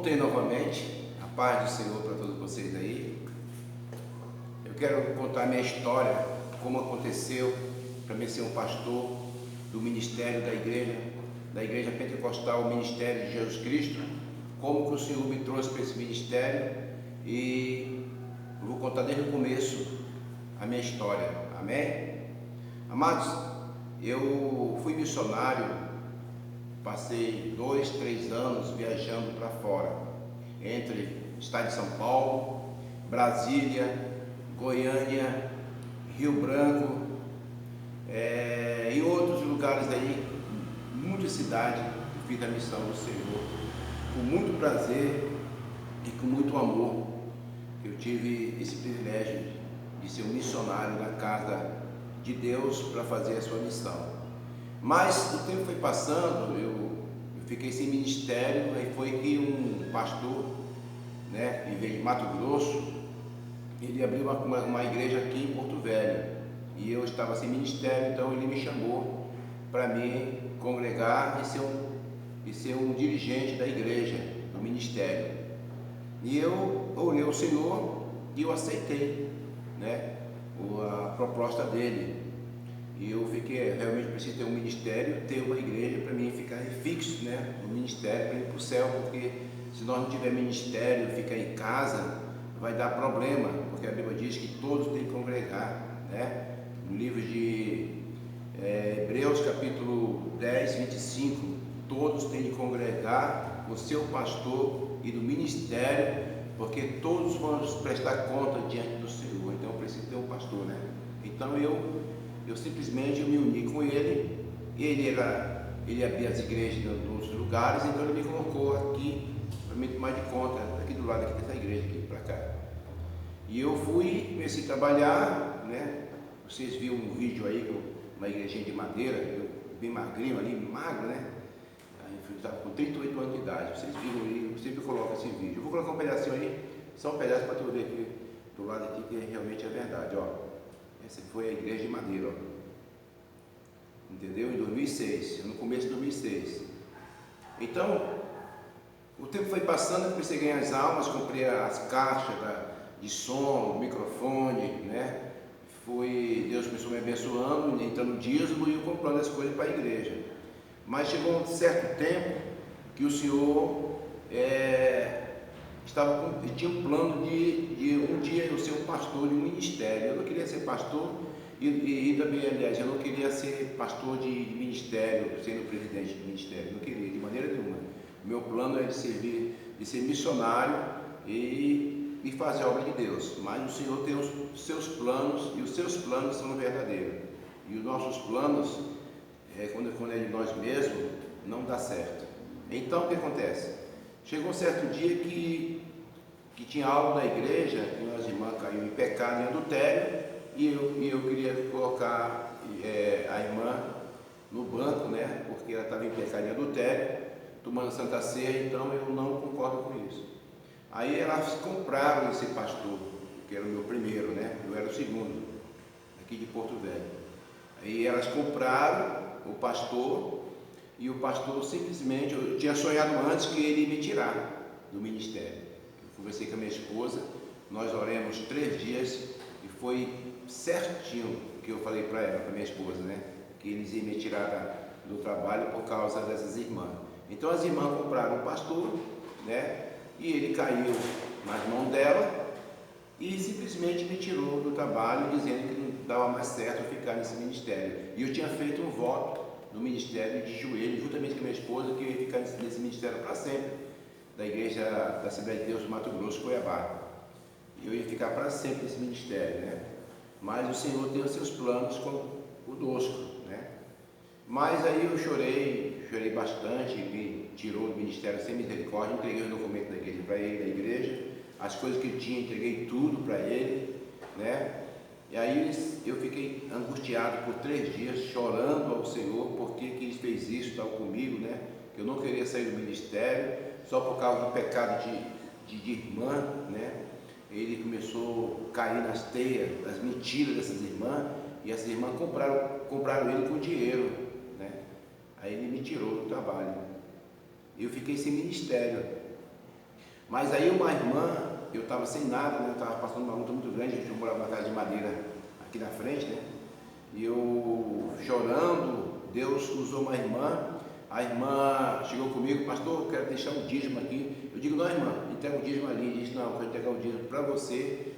Voltei novamente, a paz do Senhor para todos vocês aí. Eu quero contar minha história, como aconteceu para mim ser um pastor do ministério da igreja pentecostal, o ministério de Jesus Cristo, como que o Senhor me trouxe para esse ministério, e eu vou contar desde o começo a minha história, amém? Amados, eu fui missionário. Passei 2, 3 anos viajando para fora, entre o estado de São Paulo, Brasília, Goiânia, Rio Branco, e outros lugares aí, muitas cidades. Eu fiz a missão do Senhor com muito prazer e com muito amor. Eu tive esse privilégio de ser um missionário na casa de Deus para fazer a sua missão. Mas o tempo foi passando, eu fiquei sem ministério. Aí foi que um pastor, que veio de Mato Grosso, ele abriu uma igreja aqui em Porto Velho, e eu estava sem ministério, então ele me chamou para me congregar e ser um dirigente da igreja, do ministério. E eu olhei o Senhor e eu aceitei, a proposta dele. E eu fiquei, realmente preciso ter um ministério, ter uma igreja para mim ficar fixo, no ministério, para ir para o céu, porque se nós não tiver ministério, ficar em casa, vai dar problema, porque a Bíblia diz que todos têm que congregar, No livro de Hebreus capítulo 10, 25, todos têm de congregar o seu pastor e do ministério, porque todos vão prestar conta diante do Senhor. Então eu preciso ter um pastor, Então eu simplesmente me uni com ele. Ele abria as igrejas em outros lugares, então ele me colocou aqui para me tomar de conta, aqui do lado aqui dessa igreja, aqui para cá. E eu comecei a trabalhar, Vocês viram um vídeo aí, uma igrejinha de madeira, eu bem magrinho ali, magro, Aí eu estava com 38 anos de idade. Vocês viram aí, eu sempre coloco esse vídeo. Eu vou colocar um pedacinho aí, só um pedaço para tu ver aqui do lado aqui, que realmente é verdade, ó. Essa foi a igreja de madeira, entendeu? Em 2006, no começo de 2006. Então, o tempo foi passando, eu comecei a ganhar as almas, comprei as caixas de som, microfone, Deus começou me abençoando, entrando no dízimo e eu comprando as coisas para a igreja. Mas chegou um certo tempo que o Senhor tinha um plano de um dia eu ser um pastor de um ministério. Eu não queria ser pastor e também, aliás, eu não queria ser pastor de ministério, sendo presidente de ministério, não queria de maneira nenhuma. O meu plano é de ser missionário e fazer a obra de Deus. Mas o Senhor tem os seus planos, e os seus planos são verdadeiros. E os nossos planos, quando é de nós mesmos, não dá certo. Então o que acontece? Chegou um certo dia que tinha algo na igreja, que umas irmãs caíram em pecado, em adultério, e eu queria colocar a irmã no banco, porque ela estava em pecado, em adultério, tomando Santa Ceia. Então eu não concordo com isso. Aí elas compraram esse pastor, que era o meu primeiro, eu era o segundo, aqui de Porto Velho. Aí elas compraram o pastor, e o pastor simplesmente, eu tinha sonhado antes que ele ia me tirar do ministério. Eu conversei com a minha esposa, nós oramos 3 dias, e foi certinho que eu falei para ela, para minha esposa, que eles iam me tirar do trabalho por causa dessas irmãs. Então as irmãs compraram o pastor, e ele caiu nas mãos dela e simplesmente me tirou do trabalho, dizendo que não dava mais certo eu ficar nesse ministério. E eu tinha feito um voto no ministério de joelho, juntamente com a minha esposa, que eu ia ficar nesse ministério para sempre, da igreja da Assembleia de Deus do Mato Grosso, Cuiabá. E eu ia ficar para sempre nesse ministério, Mas o Senhor tem os seus planos conosco, Mas aí eu chorei bastante, me tirou do ministério sem misericórdia, entreguei os documentos da igreja para ele, da igreja, as coisas que eu tinha, entreguei tudo para ele, E aí eu fiquei angustiado por 3 dias, chorando ao Senhor, porque que ele fez isso, tal comigo, Que eu não queria sair do ministério, só por causa do pecado de irmã, Ele começou a cair nas teias, das mentiras dessas irmãs, e essas irmãs compraram ele com dinheiro, Aí ele me tirou do trabalho. Eu fiquei sem ministério. Mas aí uma irmã, eu estava sem nada, né? Eu estava passando uma luta muito grande, a gente morava numa casa de madeira aqui na frente, né? E eu chorando, Deus usou uma irmã. A irmã chegou comigo: pastor, eu quero deixar um dízimo aqui. Eu digo: não, irmã, entrega o dízimo ali. Ele disse: não, eu quero entregar o dízimo para você,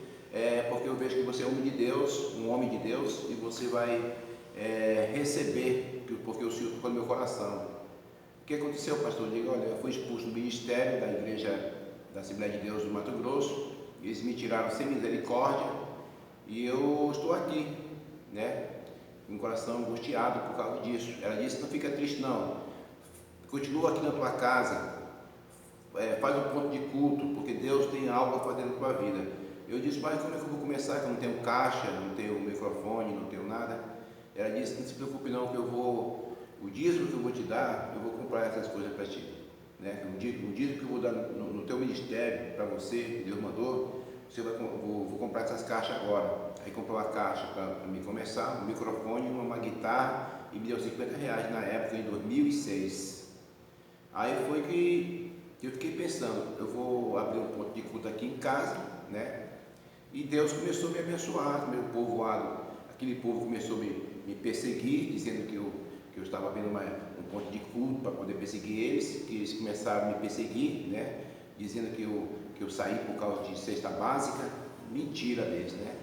porque eu vejo que você é um homem de Deus, e você vai receber, porque o Senhor tocou no meu coração. O que aconteceu, pastor? Eu digo: olha, eu fui expulso do ministério da igreja da Assembleia de Deus do Mato Grosso, eles me tiraram sem misericórdia, e eu estou aqui, né? Com o coração angustiado por causa disso. Ela disse: não fica triste não, continua aqui na tua casa, faz um ponto de culto, porque Deus tem algo a fazer na tua vida. Eu disse: mas como é que eu vou começar, que eu não tenho caixa, não tenho microfone, não tenho nada? Ela disse: não se preocupe não, que o dízimo que eu vou te dar, eu vou comprar essas coisas para ti, né? O dízimo que eu vou dar no teu ministério, para você, que Deus mandou, vou comprar essas caixas agora. Aí comprou a caixa para mim começar, um microfone, uma guitarra, e me deu R$50 na época, em 2006. Aí foi que eu fiquei pensando: eu vou abrir um ponto de culto aqui em casa, né? E Deus começou a me abençoar, meu povoado, aquele povo começou a me perseguir, dizendo que eu estava abrindo um ponto de culto para poder perseguir eles, que eles começaram a me perseguir, né? Dizendo que eu saí por causa de cesta básica. Mentira deles, né?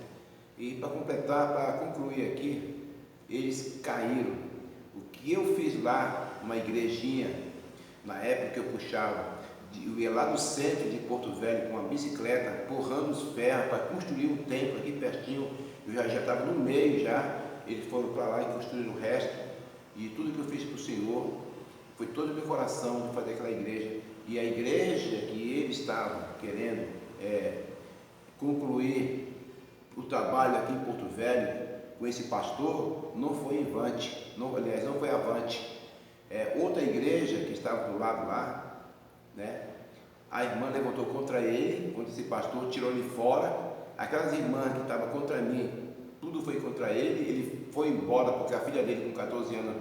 E para completar, para concluir aqui, eles caíram. O que eu fiz lá, uma igrejinha, na época que eu puxava, eu ia lá no centro de Porto Velho com uma bicicleta, porrando os ferros para construir um templo aqui pertinho. Eu já estava no meio já, eles foram para lá e construíram o resto. E tudo que eu fiz para o Senhor, foi todo o meu coração de fazer aquela igreja. E a igreja que eles estavam querendo concluir o trabalho aqui em Porto Velho com esse pastor, não foi em avante, não foi avante. Outra igreja que estava do lado lá, né? A irmã levantou contra ele, contra esse pastor, tirou ele fora. Aquelas irmãs que estavam contra mim, tudo foi contra ele. Ele foi embora porque a filha dele, com 14 anos,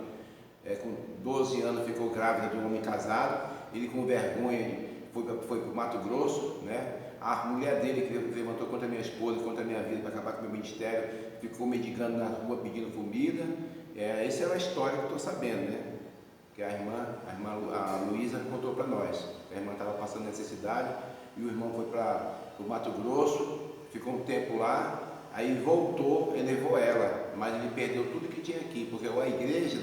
com 12 anos, ficou grávida de um homem casado. Ele, com vergonha, foi para o Mato Grosso, né? A mulher dele, que levantou contra a minha esposa, contra a minha vida, para acabar com o meu ministério, ficou mendigando na rua, pedindo comida. Essa é a história que eu estou sabendo, né? Que a Luísa contou para nós. A irmã estava passando necessidade e o irmão foi para o Mato Grosso, ficou um tempo lá, aí voltou, ele levou ela, mas ele perdeu tudo que tinha aqui, porque a igreja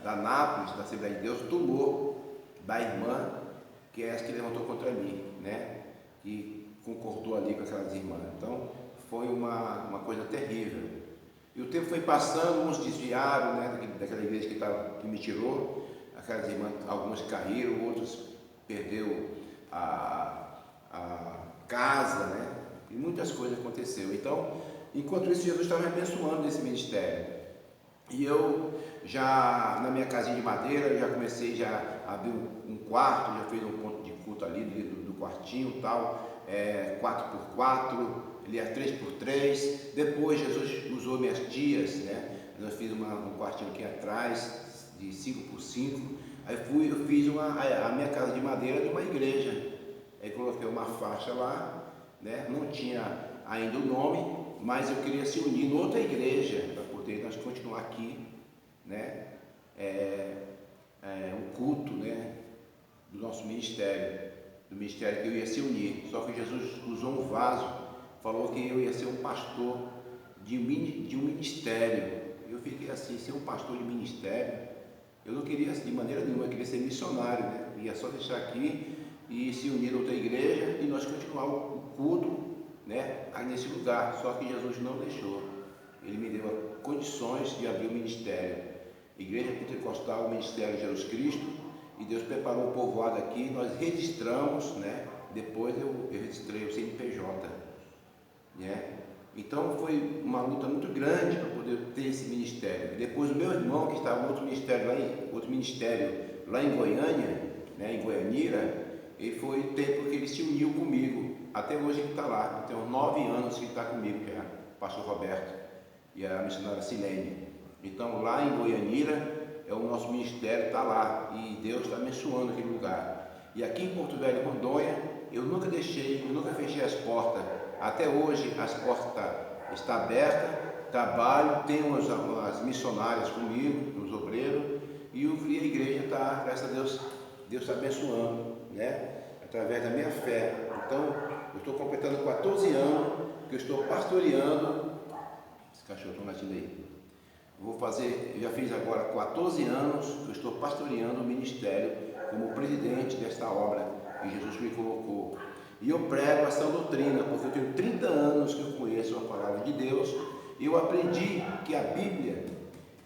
da Nápoles, da Assembleia de Deus, tomou da irmã, que é essa que levantou contra mim, né? Que concordou ali com aquelas irmãs. Então foi uma coisa terrível. E o tempo foi passando, uns desviaram, né, daquela igreja que me tirou. Aquelas irmãs, algumas caíram, outros perdeu a casa, né? E muitas coisas aconteceram. Então, enquanto isso, Jesus estava me abençoando nesse ministério. E eu já, na minha casinha de madeira, já comecei a abrir um quarto, já fiz um ponto de culto ali do quartinho e tal, 4x4, ele é 3x3. Depois Jesus usou minhas tias, né? Eu fiz um quartinho aqui atrás, de 5x5, aí eu fiz a minha casa de madeira de uma igreja. Aí coloquei uma faixa lá, né? Não tinha ainda o nome, mas eu queria se unir em outra igreja para poder nós continuar aqui, né? Um culto, né? Do nosso ministério, do ministério que eu ia se unir. Só que Jesus usou um vaso, falou que eu ia ser um pastor de um ministério. Eu fiquei assim: ser um pastor de ministério? Eu não queria de maneira nenhuma, eu queria ser missionário, né? Ia só deixar aqui e se unir a outra igreja e nós continuar o culto, né? Aí nesse lugar. Só que Jesus não deixou. Ele me deu condições de abrir o ministério, Igreja Pentecostal, Ministério de Jesus Cristo, e Deus preparou um povoado aqui. Nós registramos, né? Depois eu registrei o CNPJ, né? Então foi uma luta muito grande para poder ter esse ministério. Depois o meu irmão, que estava em outro ministério lá em Goiânia, né, em Goianira, ele foi o tempo que ele se uniu comigo. Até hoje ele está lá, tem uns 9 anos que ele está comigo já, o pastor Roberto e a missionária Silene. Então lá em Goianira, o nosso ministério está lá, e Deus está abençoando aquele lugar. E aqui em Porto Velho, Rondônia, eu nunca deixei, eu nunca fechei as portas. Até hoje as portas estão abertas, trabalho, tenho as missionárias comigo, os obreiros, e a igreja está, graças a Deus, Deus está abençoando, né? Através da minha fé. Então, eu estou completando 14 anos que eu estou pastoreando. Esse cachorro está latindo aí. Eu já fiz agora 14 anos que eu estou pastoreando o ministério como presidente desta obra que Jesus me colocou. E eu prego essa doutrina, porque eu tenho 30 anos que eu conheço a palavra de Deus, e eu aprendi que a Bíblia,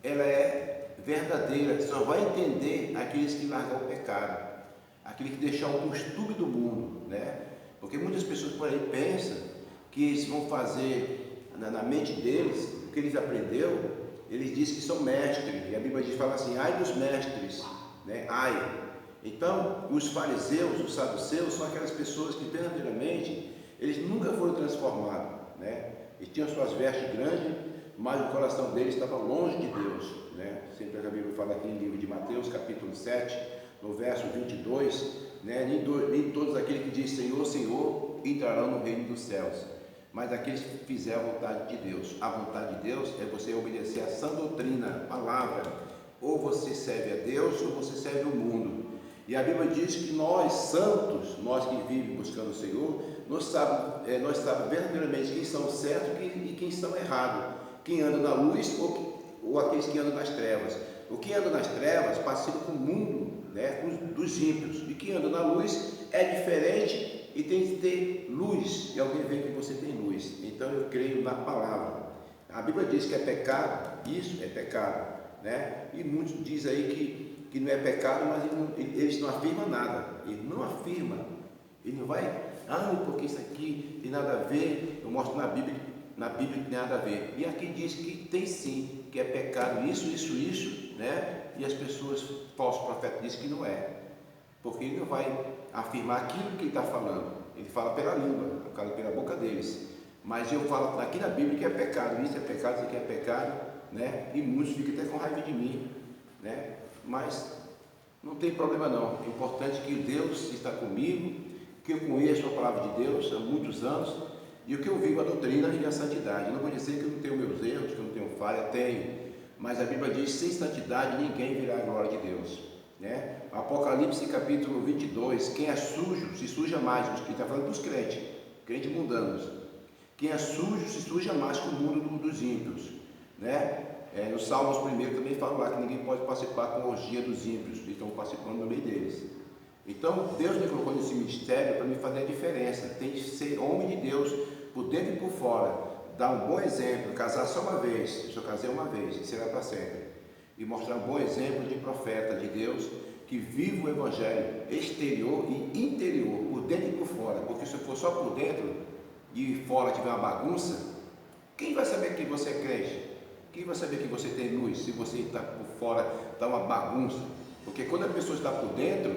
ela é verdadeira, só vai entender aqueles que largam o pecado, aquele que deixar o costume do mundo, né? Porque muitas pessoas por aí pensam que eles vão fazer na mente deles o que eles aprenderam. Eles dizem que são mestres, e a Bíblia fala assim, ai dos mestres, né? Ai. Então, os fariseus, os saduceus, são aquelas pessoas que verdadeiramente, eles nunca foram transformados, né? Eles tinham suas vestes grandes, mas o coração deles estava longe de Deus, né? Sempre a Bíblia fala aqui no livro de Mateus, capítulo 7, no verso 22, né? Nem todos aqueles que dizem Senhor, Senhor, entrarão no reino dos céus, mas aqueles que fizerem a vontade de Deus. A vontade de Deus é você obedecer a sã doutrina, a palavra. Ou você serve a Deus, ou você serve o mundo. E a Bíblia diz que nós, santos, nós que vivemos buscando o Senhor, nós sabemos verdadeiramente quem são certos e quem são errados. Quem anda na luz ou aqueles que andam nas trevas. O que anda nas trevas participa com o mundo, né, dos ímpios. E quem anda na luz é diferente e tem que ter luz. E alguém vê que você tem luz. Então eu creio na palavra. A Bíblia diz que é pecado, isso é pecado, né? E muitos dizem aí que não é pecado, mas eles não afirmam nada. Ele não afirma. Ele não vai, porque isso aqui tem nada a ver. Eu mostro na Bíblia que tem nada a ver. E aqui diz que tem sim, que é pecado isso, né? E as pessoas, falsos profetas, dizem que não é. Porque ele não vai afirmar aquilo que ele está falando. Ele fala pela língua, fala pela boca deles. Mas eu falo aqui na Bíblia que é pecado, isso é pecado, isso aqui é pecado, né? E muitos ficam até com raiva de mim, né? Mas não tem problema não. É importante que Deus está comigo, que eu conheço a palavra de Deus há muitos anos, e o que eu vivo a doutrina e a santidade. Eu não vou dizer que eu não tenho meus erros, que eu não tenho falha, tenho. Mas a Bíblia diz, sem santidade ninguém virá a glória de Deus, né? Apocalipse capítulo 22, quem é sujo se suja mais, que está falando dos crentes mundanos. Quem é sujo se suja mais que o mundo dos ímpios, né? No Salmos 1 também fala lá que ninguém pode participar com a orgia dos ímpios, que estão participando no meio deles. Então Deus me colocou nesse ministério para me fazer a diferença. Tem que ser homem de Deus, por dentro e por fora, dar um bom exemplo, casar só uma vez, eu só casei uma vez, e será para sempre, e mostrar um bom exemplo de profeta de Deus, que vive o evangelho exterior e interior, por dentro e por fora, porque se eu for só por dentro e fora tiver uma bagunça, quem vai saber que você é crente? Quem vai saber que você tem luz, se você está por fora, está uma bagunça? Porque quando a pessoa está por dentro,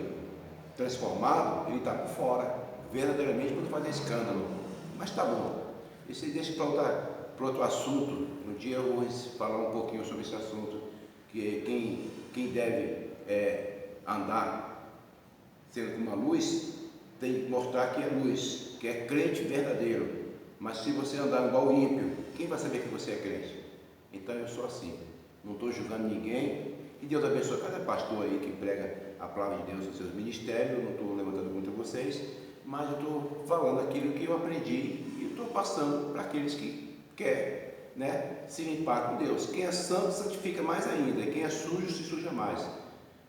transformado, ele está por fora, verdadeiramente quando fazer escândalo. Mas está bom, isso deixa para outro assunto. Um dia eu vou falar um pouquinho sobre esse assunto, que quem deve andar sendo como uma luz, tem que mostrar que é luz, que é crente verdadeiro. Mas se você andar igual ímpio, quem vai saber que você é crente? Então eu sou assim, não estou julgando ninguém, e Deus abençoe cada pastor aí que prega a palavra de Deus nos seus ministérios. Eu não estou levantando contra vocês, mas eu estou falando aquilo que eu aprendi e estou passando para aqueles que querem, né, se limpar com Deus. Quem é santo santifica mais ainda, e quem é sujo se suja mais.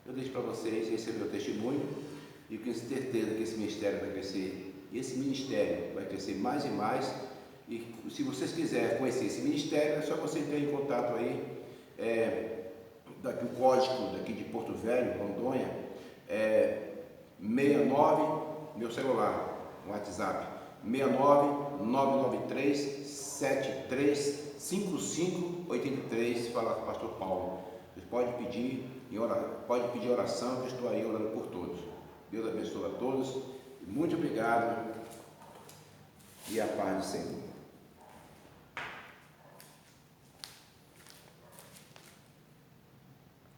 Eu deixo para vocês, esse é o meu testemunho, e eu tenho certeza que esse ministério vai crescer, e esse ministério vai crescer mais e mais. E se vocês quiserem conhecer esse ministério, é só você entrar em contato aí, o código daqui de Porto Velho, Rondônia, 69, meu celular, WhatsApp, 69993735583, fala com o pastor Paulo. Vocês podem pedir oração, que eu estou aí orando por todos. Deus abençoe a todos, muito obrigado e a paz do Senhor.